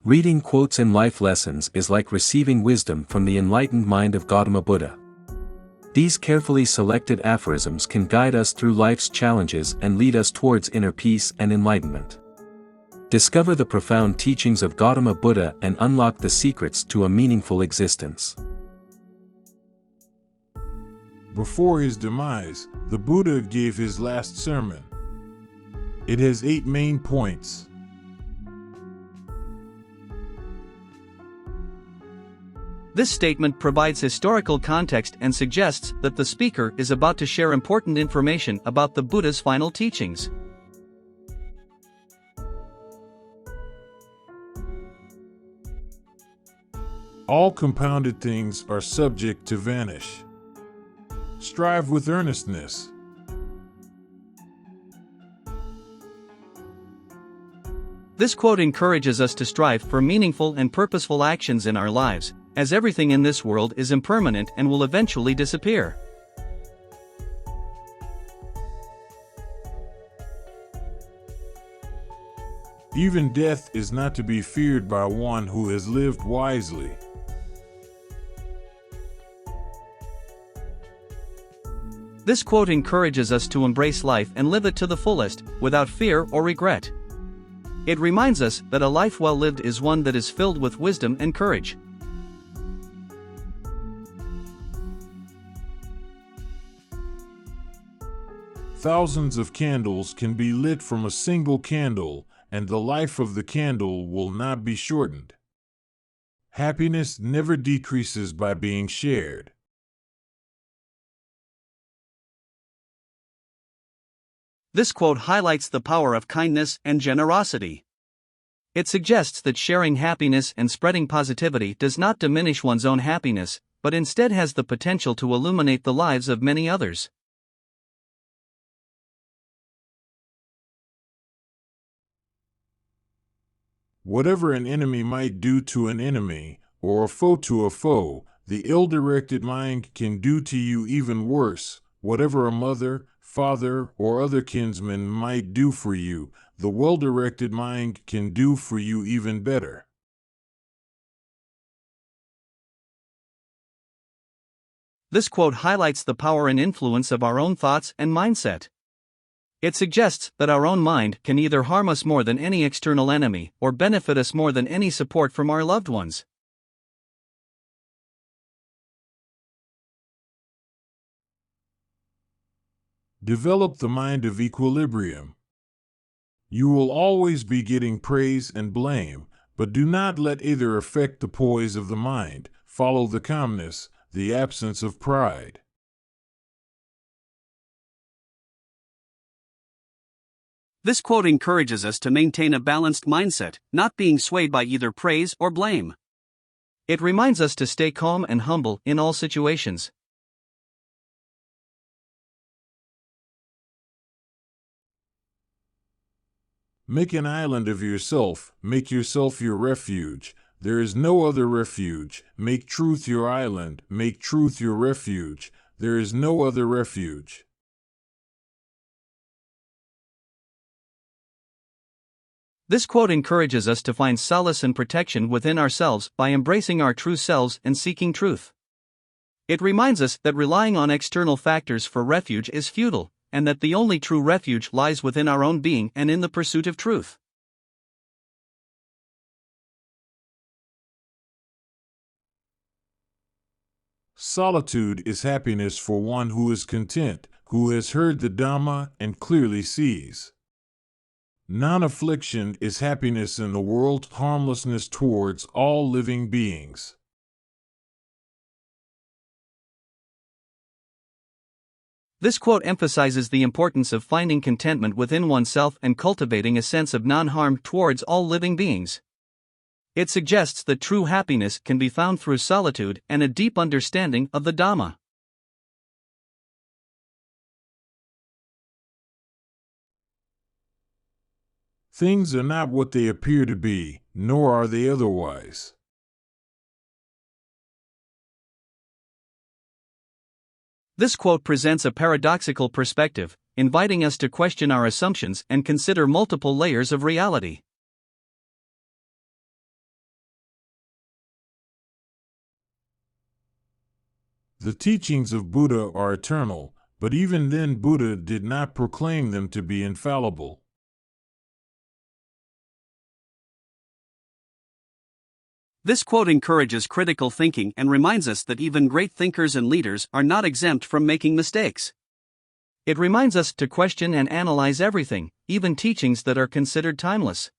Reading quotes and life lessons is like receiving wisdom from the enlightened mind of Gautama Buddha. These carefully selected aphorisms can guide us through life's challenges and lead us towards inner peace and enlightenment. Discover the profound teachings of Gautama Buddha and unlock the secrets to a meaningful existence. Before his demise, the Buddha gave his last sermon. It has 8 main points. This statement provides historical context and suggests that the speaker is about to share important information about the Buddha's final teachings. All compounded things are subject to vanish. Strive with earnestness. This quote encourages us to strive for meaningful and purposeful actions in our lives, as everything in this world is impermanent and will eventually disappear. Even death is not to be feared by one who has lived wisely. This quote encourages us to embrace life and live it to the fullest, without fear or regret. It reminds us that a life well lived is one that is filled with wisdom and courage. Thousands of candles can be lit from a single candle, and the life of the candle will not be shortened. Happiness never decreases by being shared. This quote highlights the power of kindness and generosity. It suggests that sharing happiness and spreading positivity does not diminish one's own happiness, but instead has the potential to illuminate the lives of many others. Whatever an enemy might do to an enemy, or a foe to a foe, the ill-directed mind can do to you even worse. Whatever a mother, father, or other kinsman might do for you, the well-directed mind can do for you even better. This quote highlights the power and influence of our own thoughts and mindset. It suggests that our own mind can either harm us more than any external enemy or benefit us more than any support from our loved ones. Develop the mind of equilibrium. You will always be getting praise and blame, but do not let either affect the poise of the mind. Follow the calmness, the absence of pride. This quote encourages us to maintain a balanced mindset, not being swayed by either praise or blame. It reminds us to stay calm and humble in all situations. Make an island of yourself, make yourself your refuge. There is no other refuge. Make truth your island, make truth your refuge. There is no other refuge. This quote encourages us to find solace and protection within ourselves by embracing our true selves and seeking truth. It reminds us that relying on external factors for refuge is futile, and that the only true refuge lies within our own being and in the pursuit of truth. Solitude is happiness for one who is content, who has heard the Dhamma and clearly sees. Non-affliction is happiness in the world, harmlessness towards all living beings. This quote emphasizes the importance of finding contentment within oneself and cultivating a sense of non-harm towards all living beings. It suggests that true happiness can be found through solitude and a deep understanding of the Dhamma. Things are not what they appear to be, nor are they otherwise. This quote presents a paradoxical perspective, inviting us to question our assumptions and consider multiple layers of reality. The teachings of Buddha are eternal, but even then Buddha did not proclaim them to be infallible. This quote encourages critical thinking and reminds us that even great thinkers and leaders are not exempt from making mistakes. It reminds us to question and analyze everything, even teachings that are considered timeless.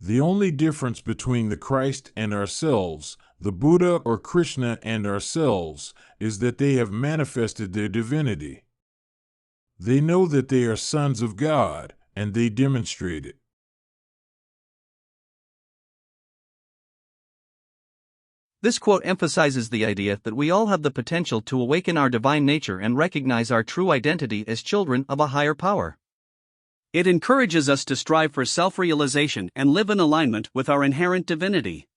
The only difference between the Christ and ourselves, the Buddha or Krishna and ourselves, is that they have manifested their divinity. They know that they are sons of God, and they demonstrate it. This quote emphasizes the idea that we all have the potential to awaken our divine nature and recognize our true identity as children of a higher power. It encourages us to strive for self-realization and live in alignment with our inherent divinity.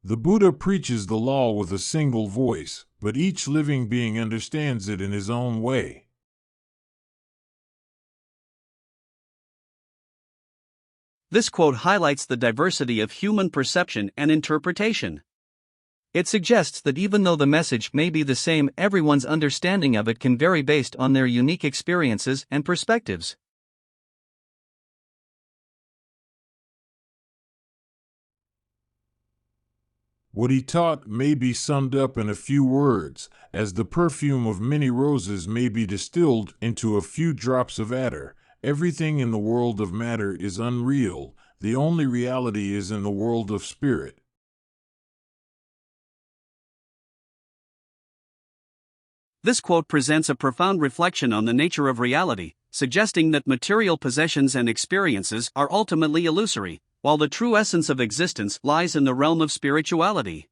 The Buddha preaches the law with a single voice, but each living being understands it in his own way. This quote highlights the diversity of human perception and interpretation. It suggests that even though the message may be the same, everyone's understanding of it can vary based on their unique experiences and perspectives. What he taught may be summed up in a few words, as the perfume of many roses may be distilled into a few drops of attar. Everything in the world of matter is unreal, the only reality is in the world of spirit. This quote presents a profound reflection on the nature of reality, suggesting that material possessions and experiences are ultimately illusory, while the true essence of existence lies in the realm of spirituality.